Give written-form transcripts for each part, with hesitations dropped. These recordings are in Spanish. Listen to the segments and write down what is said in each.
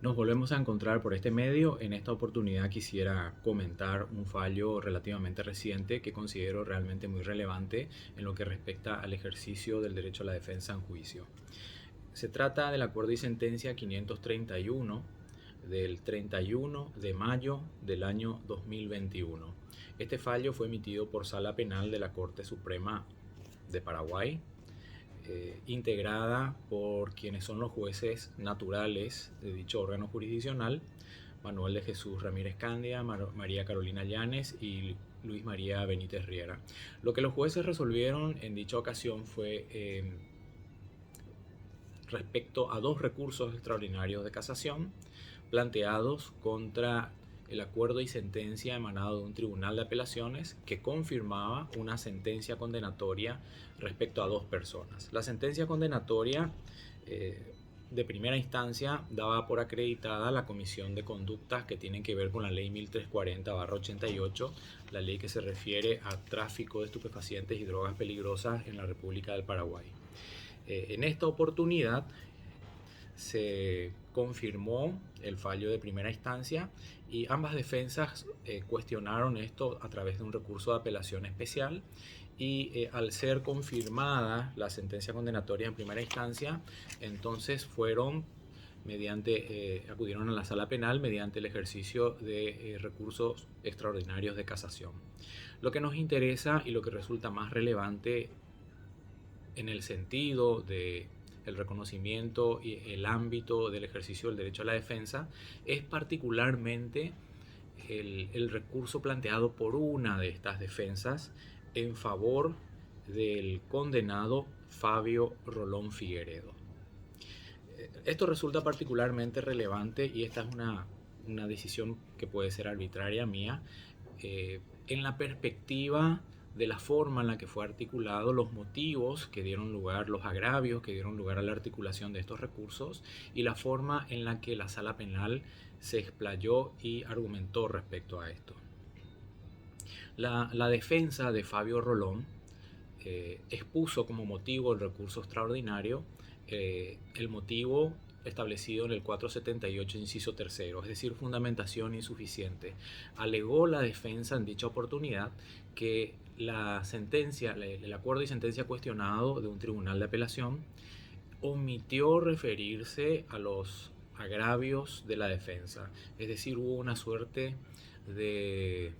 Nos volvemos a encontrar por este medio. En esta oportunidad quisiera comentar un fallo relativamente reciente que considero realmente muy relevante en lo que respecta al ejercicio del derecho a la defensa en juicio. Se trata del acuerdo y sentencia 531 del 31 de mayo del año 2021. Este fallo fue emitido por Sala Penal de la Corte Suprema de Paraguay, integrada por quienes son los jueces naturales de dicho órgano jurisdiccional: Manuel de Jesús Ramírez Cándia, María Carolina Llanes y Luis María Benítez Riera. Lo que los jueces resolvieron en dicha ocasión fue respecto a dos recursos extraordinarios de casación planteados contra el acuerdo y sentencia emanado de un tribunal de apelaciones que confirmaba una sentencia condenatoria respecto a dos personas. La sentencia condenatoria de primera instancia daba por acreditada la comisión de conductas que tienen que ver con la ley 1340/88, la ley que se refiere a tráfico de estupefacientes y drogas peligrosas en la República del Paraguay. En esta oportunidad se confirmó el fallo de primera instancia y ambas defensas cuestionaron esto a través de un recurso de apelación especial, y al ser confirmada la sentencia condenatoria en primera instancia, entonces acudieron a la sala penal mediante el ejercicio de recursos extraordinarios de casación. Lo que nos interesa y lo que resulta más relevante en el sentido de el reconocimiento y el ámbito del ejercicio del derecho a la defensa es particularmente el recurso planteado por una de estas defensas en favor del condenado Fabio Rolón Figueredo. Esto resulta particularmente relevante y esta es una decisión que puede ser arbitraria mía, en la perspectiva de la forma en la que fue articulado, los motivos que dieron lugar, los agravios que dieron lugar a la articulación de estos recursos y la forma en la que la sala penal se explayó y argumentó respecto a esto. La defensa de Fabio Rolón expuso como motivo el recurso extraordinario el motivo establecido en el 478 inciso tercero, es decir, fundamentación insuficiente. Alegó la defensa en dicha oportunidad que la sentencia, el acuerdo y sentencia cuestionado de un tribunal de apelación omitió referirse a los agravios de la defensa, es decir, hubo una suerte de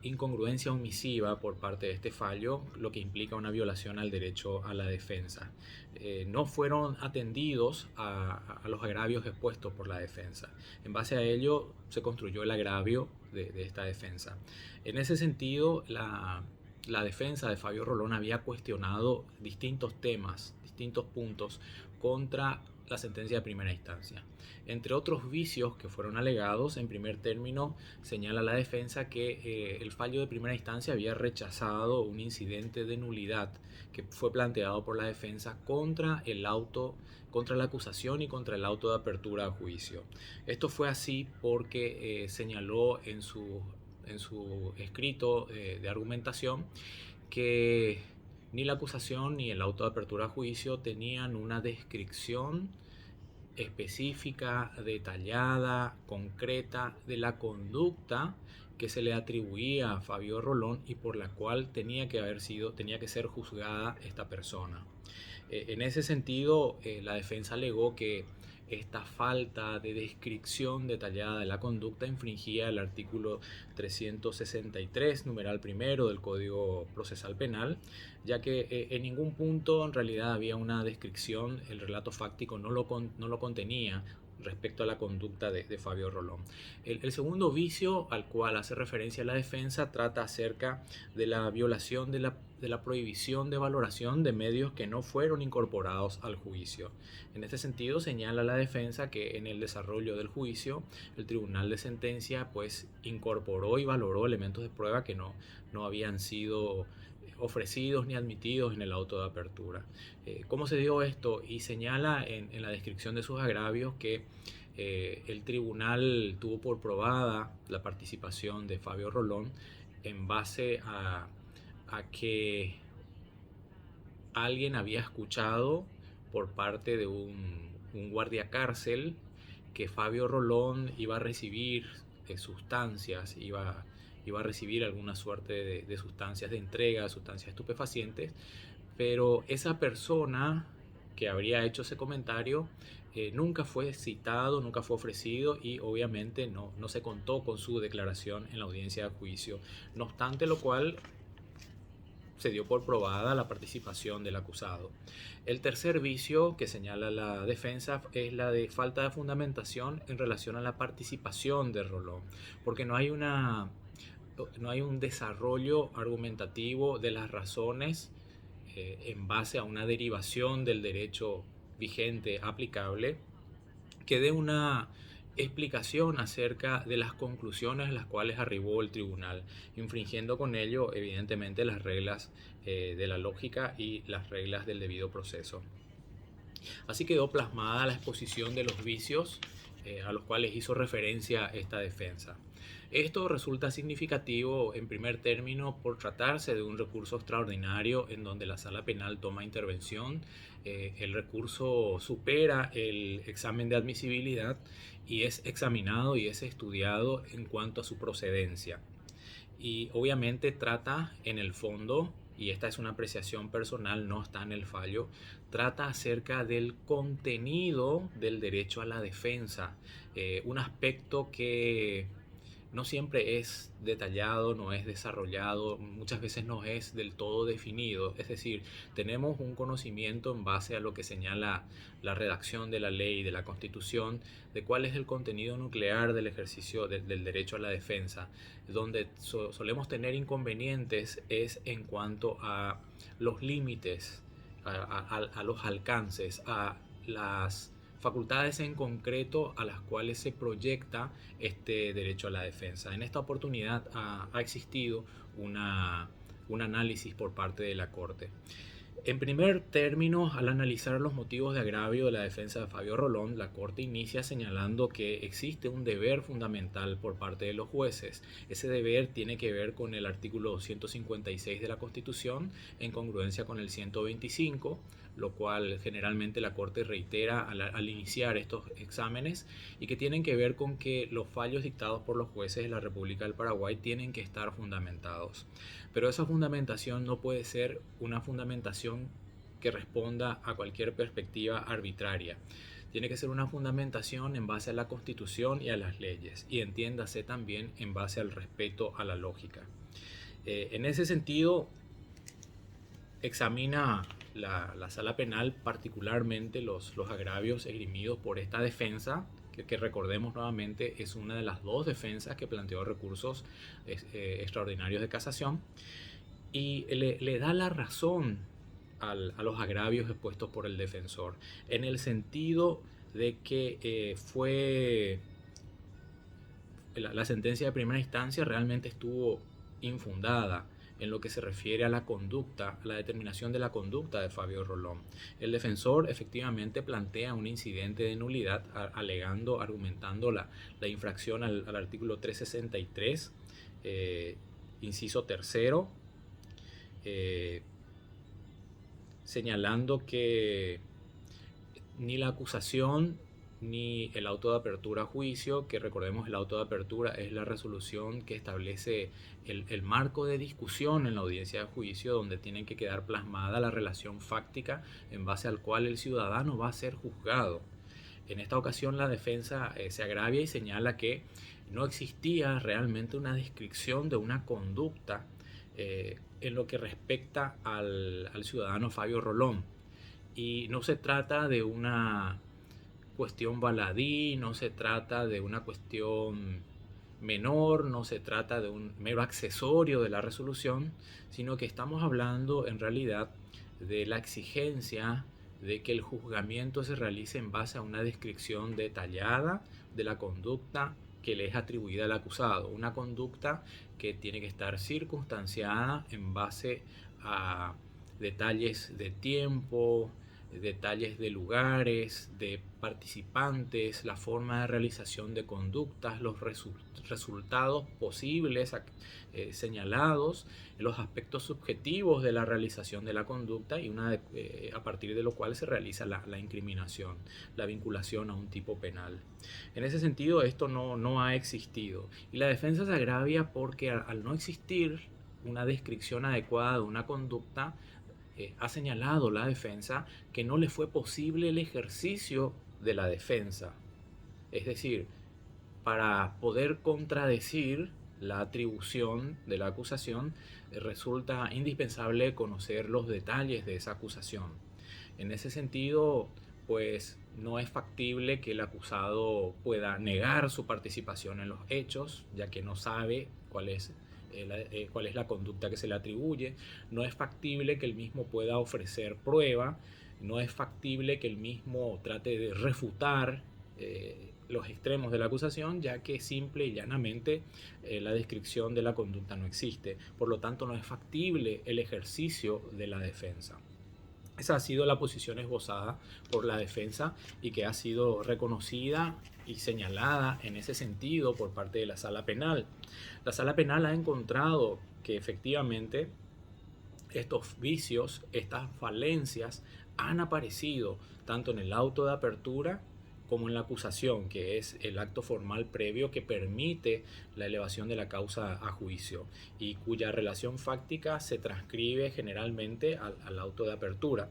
incongruencia omisiva por parte de este fallo, lo que implica una violación al derecho a la defensa. No fueron atendidos a los agravios expuestos por la defensa. En base a ello se construyó el agravio de esta defensa. En ese sentido, la defensa de Fabio Rolón había cuestionado distintos temas, distintos puntos contra la sentencia de primera instancia. Entre otros vicios que fueron alegados, en primer término señala la defensa que el fallo de primera instancia había rechazado un incidente de nulidad que fue planteado por la defensa contra la acusación y contra el auto de apertura a juicio. Esto fue así porque señaló en su escrito de argumentación que ni la acusación ni el auto de apertura a juicio tenían una descripción específica, detallada, concreta de la conducta que se le atribuía a Fabio Rolón y por la cual tenía que ser juzgada esta persona. En ese sentido, la defensa alegó que esta falta de descripción detallada de la conducta infringía el artículo 363, numeral primero del Código Procesal Penal, ya que en ningún punto en realidad había una descripción, el relato fáctico no lo contenía respecto a la conducta de Fabio Rolón. El segundo vicio al cual hace referencia la defensa trata acerca de la violación de la prohibición de valoración de medios que no fueron incorporados al juicio. En este sentido señala la defensa que en el desarrollo del juicio el tribunal de sentencia pues incorporó y valoró elementos de prueba que no habían sido ofrecidos ni admitidos en el auto de apertura. ¿Cómo se dio esto? Y señala en la descripción de sus agravios que el tribunal tuvo por probada la participación de Fabio Rolón en base a que alguien había escuchado por parte de un guardia cárcel que Fabio Rolón iba a recibir sustancias, iba a recibir alguna suerte de sustancias de entrega, sustancias estupefacientes, pero esa persona que habría hecho ese comentario nunca fue citado, nunca fue ofrecido y obviamente no se contó con su declaración en la audiencia de juicio. No obstante lo cual se dio por probada la participación del acusado. El tercer vicio que señala la defensa es la de falta de fundamentación en relación a la participación de Rolón, porque no hay un desarrollo argumentativo de las razones en base a una derivación del derecho vigente aplicable que dé una explicación acerca de las conclusiones a las cuales arribó el tribunal, infringiendo con ello evidentemente las reglas de la lógica y las reglas del debido proceso. Así quedó plasmada la exposición de los vicios a los cuales hizo referencia esta defensa. Esto resulta significativo en primer término por tratarse de un recurso extraordinario en donde la sala penal toma intervención. El recurso supera el examen de admisibilidad y es examinado y es estudiado en cuanto a su procedencia. Y obviamente trata en el fondo, y esta es una apreciación personal, no está en el fallo, trata acerca del contenido del derecho a la defensa, un aspecto que no siempre es detallado, no es desarrollado, muchas veces no es del todo definido. Es decir, tenemos un conocimiento en base a lo que señala la redacción de la ley, de la Constitución, de cuál es el contenido nuclear del ejercicio del derecho a la defensa. Donde solemos tener inconvenientes es en cuanto a los límites, a los alcances, a las facultades en concreto a las cuales se proyecta este derecho a la defensa. En esta oportunidad ha existido un análisis por parte de la Corte. En primer término, al analizar los motivos de agravio de la defensa de Fabio Rolón, la Corte inicia señalando que existe un deber fundamental por parte de los jueces. Ese deber tiene que ver con el artículo 256 de la Constitución, en congruencia con el 125, lo cual generalmente la Corte reitera al iniciar estos exámenes, y que tienen que ver con que los fallos dictados por los jueces de la República del Paraguay tienen que estar fundamentados. Pero esa fundamentación no puede ser una fundamentación que responda a cualquier perspectiva arbitraria. Tiene que ser una fundamentación en base a la Constitución y a las leyes, y entiéndase también en base al respeto a la lógica. En ese sentido, examina la sala penal particularmente los agravios esgrimidos por esta defensa, que recordemos nuevamente es una de las dos defensas que planteó recursos extraordinarios de casación, y le da la razón a los agravios expuestos por el defensor, en el sentido de que la sentencia de primera instancia realmente estuvo infundada en lo que se refiere a la conducta, a la determinación de la conducta de Fabio Rolón. El defensor efectivamente plantea un incidente de nulidad argumentando la infracción al artículo 363, inciso tercero, señalando que ni la acusación ni el auto de apertura a juicio, que recordemos el auto de apertura es la resolución que establece el marco de discusión en la audiencia de juicio, donde tiene que quedar plasmada la relación fáctica en base al cual el ciudadano va a ser juzgado. En esta ocasión la defensa se agravia y señala que no existía realmente una descripción de una conducta en lo que respecta al ciudadano Fabio Rolón. Y no se trata de una cuestión baladí, no se trata de una cuestión menor, no se trata de un mero accesorio de la resolución, sino que estamos hablando en realidad de la exigencia de que el juzgamiento se realice en base a una descripción detallada de la conducta que le es atribuida al acusado, una conducta que tiene que estar circunstanciada en base a detalles de tiempo, detalles de lugares, de participantes, la forma de realización de conductas, los resultados posibles señalados, los aspectos subjetivos de la realización de la conducta y a partir de lo cual se realiza la incriminación, la vinculación a un tipo penal. En ese sentido, esto no ha existido y la defensa se agravia porque al no existir una descripción adecuada de una conducta, ha señalado la defensa que no le fue posible el ejercicio de la defensa. Es decir, para poder contradecir la atribución de la acusación, resulta indispensable conocer los detalles de esa acusación. En ese sentido, pues no es factible que el acusado pueda negar su participación en los hechos, ya que no sabe cuál es la conducta que se le atribuye. No es factible que el mismo pueda ofrecer prueba. No es factible que el mismo trate de refutar los extremos de la acusación, ya que simple y llanamente la descripción de la conducta no existe. Por lo tanto, no es factible el ejercicio de la defensa. Esa ha sido la posición esbozada por la defensa y que ha sido reconocida y señalada en ese sentido por parte de la Sala Penal. La Sala Penal ha encontrado que efectivamente estos vicios, estas falencias han aparecido tanto en el auto de apertura como en la acusación, que es el acto formal previo que permite la elevación de la causa a juicio y cuya relación fáctica se transcribe generalmente al auto de apertura.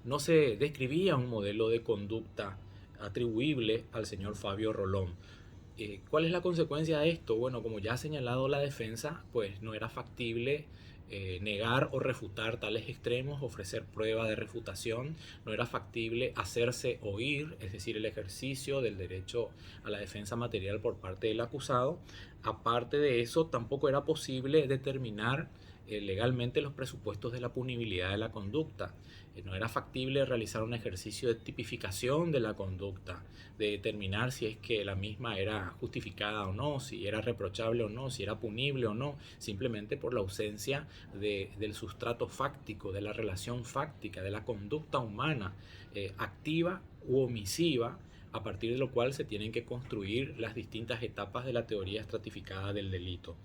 No se describía un modelo de conducta atribuible al señor Fabio Rolón. ¿Cuál es la consecuencia de esto? Bueno, como ya ha señalado la defensa, pues no era factible negar o refutar tales extremos, ofrecer prueba de refutación, no era factible hacerse oír, es decir, el ejercicio del derecho a la defensa material por parte del acusado. Aparte de eso, tampoco era posible determinar legalmente los presupuestos de la punibilidad de la conducta. No era factible realizar un ejercicio de tipificación de la conducta, de determinar si es que la misma era justificada o no, si era reprochable o no, si era punible o no, simplemente por la ausencia del sustrato fáctico, de la relación fáctica, de la conducta humana activa u omisiva, a partir de lo cual se tienen que construir las distintas etapas de la teoría estratificada del delito.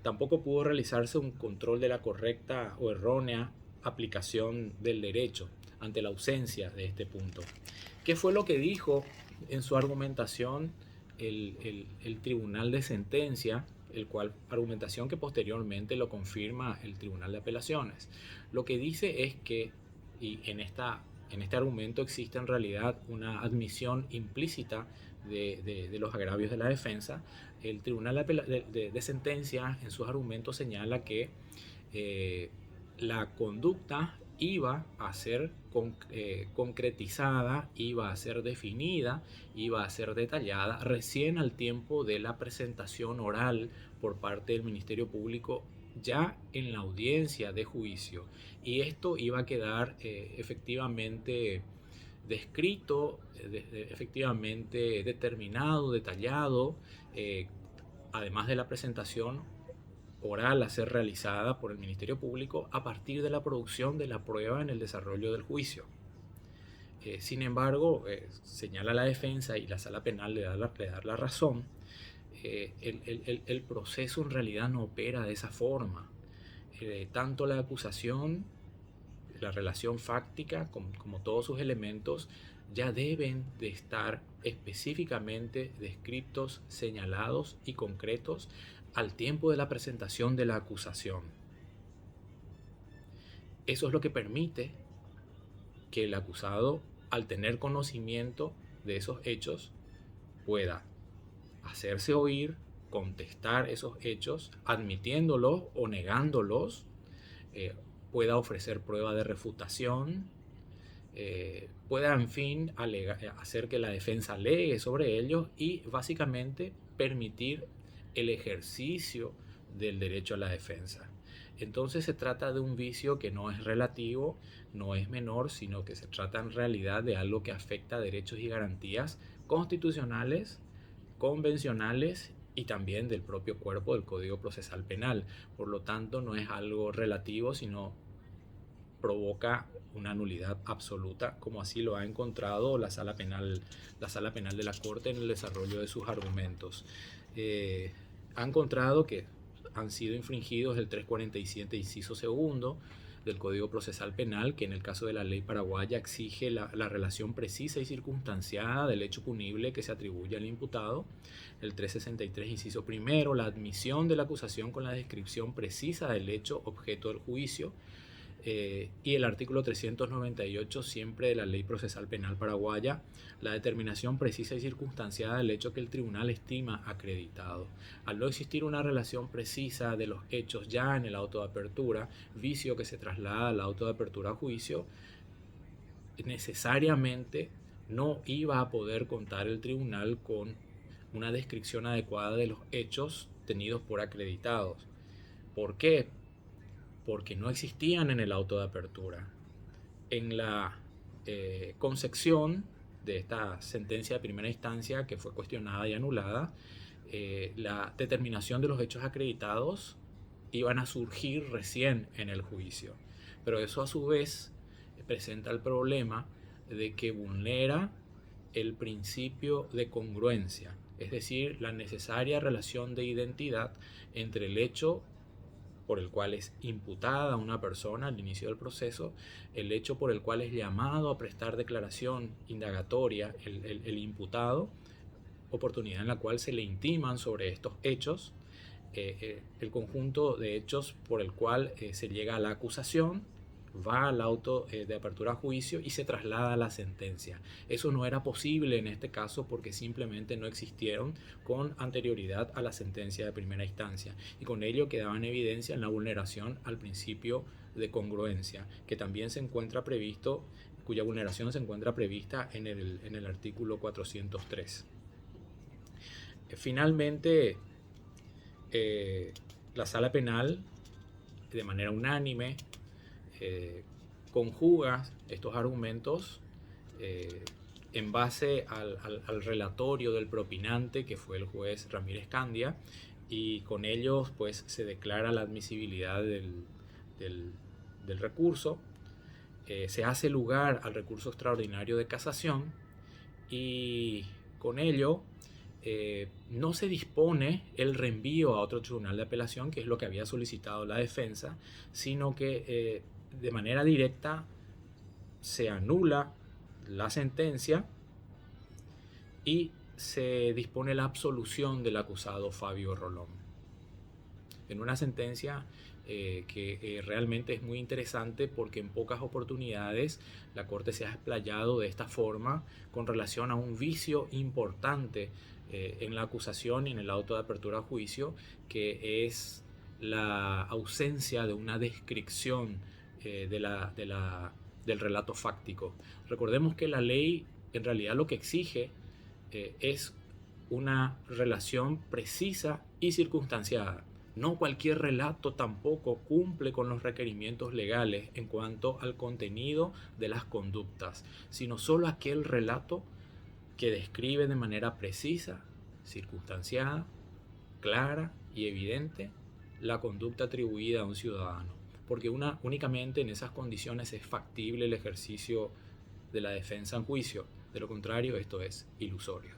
Tampoco pudo realizarse un control de la correcta o errónea aplicación del derecho ante la ausencia de este punto. ¿Qué fue lo que dijo en su argumentación el Tribunal de Sentencia, el cual argumentación que posteriormente lo confirma el Tribunal de Apelaciones? Lo que dice es que, y en este argumento existe en realidad una admisión implícita de los agravios de la defensa, el Tribunal de Sentencia en sus argumentos señala que la conducta iba a ser concretizada, iba a ser definida, iba a ser detallada recién al tiempo de la presentación oral por parte del Ministerio Público ya en la audiencia de juicio, y esto iba a quedar efectivamente descrito, efectivamente determinado, detallado, además de la presentación oral a ser realizada por el Ministerio Público a partir de la producción de la prueba en el desarrollo del juicio. Sin embargo, señala la defensa y la Sala Penal le da la razón, el proceso en realidad no opera de esa forma. Tanto la acusación, la relación fáctica, como todos sus elementos, ya deben de estar específicamente descritos, señalados y concretos al tiempo de la presentación de la acusación. Eso es lo que permite que el acusado, al tener conocimiento de esos hechos, pueda hacerse oír, contestar esos hechos, admitiéndolos o negándolos, pueda ofrecer prueba de refutación, pueda en fin hacer que la defensa alegue sobre ellos y básicamente permitir el ejercicio del derecho a la defensa. Entonces se trata de un vicio que no es relativo, no es menor, sino que se trata en realidad de algo que afecta a derechos y garantías constitucionales, convencionales y también del propio cuerpo del Código Procesal Penal. Por lo tanto, no es algo relativo, sino provoca una nulidad absoluta, como así lo ha encontrado la Sala Penal de la Corte en el desarrollo de sus argumentos. Ha encontrado que han sido infringidos el 347 inciso segundo del Código Procesal Penal, que en el caso de la ley paraguaya exige la relación precisa y circunstanciada del hecho punible que se atribuye al imputado. El 363 inciso primero, la admisión de la acusación con la descripción precisa del hecho objeto del juicio. Y el artículo 398 siempre de la Ley Procesal Penal paraguaya, la determinación precisa y circunstanciada del hecho que el tribunal estima acreditado. Al no existir una relación precisa de los hechos ya en el auto de apertura, vicio que se traslada al auto de apertura a juicio, necesariamente no iba a poder contar el tribunal con una descripción adecuada de los hechos tenidos por acreditados. ¿Por qué? Porque no existían en el auto de apertura. En la concepción de esta sentencia de primera instancia que fue cuestionada y anulada, la determinación de los hechos acreditados iban a surgir recién en el juicio. Pero eso a su vez presenta el problema de que vulnera el principio de congruencia, es decir, la necesaria relación de identidad entre el hecho por el cual es imputada una persona al inicio del proceso, el hecho por el cual es llamado a prestar declaración indagatoria el imputado, oportunidad en la cual se le intiman sobre estos hechos, el conjunto de hechos por el cual se llega a la acusación, va al auto de apertura a juicio y se traslada a la sentencia. Eso no era posible en este caso porque simplemente no existieron con anterioridad a la sentencia de primera instancia, y con ello quedaba en evidencia en la vulneración al principio de congruencia, que también se encuentra previsto, cuya vulneración se encuentra prevista en el artículo 403. Finalmente, la Sala Penal, de manera unánime, conjuga estos argumentos en base al relatorio del propinante, que fue el juez Ramírez Candia, y con ellos pues se declara la admisibilidad del recurso. Se hace lugar al recurso extraordinario de casación y con ello no se dispone el reenvío a otro tribunal de apelación, que es lo que había solicitado la defensa, sino que de manera directa se anula la sentencia y se dispone la absolución del acusado Fabio Rolón. En una sentencia que realmente es muy interesante porque en pocas oportunidades la Corte se ha explayado de esta forma con relación a un vicio importante en la acusación y en el auto de apertura a juicio, que es la ausencia de una descripción del relato fáctico. Recordemos que la ley en realidad lo que exige es una relación precisa y circunstanciada. No cualquier relato tampoco cumple con los requerimientos legales en cuanto al contenido de las conductas, sino solo aquel relato que describe de manera precisa, circunstanciada, clara y evidente la conducta atribuida a un ciudadano, porque únicamente en esas condiciones es factible el ejercicio de la defensa en juicio. De lo contrario, esto es ilusorio.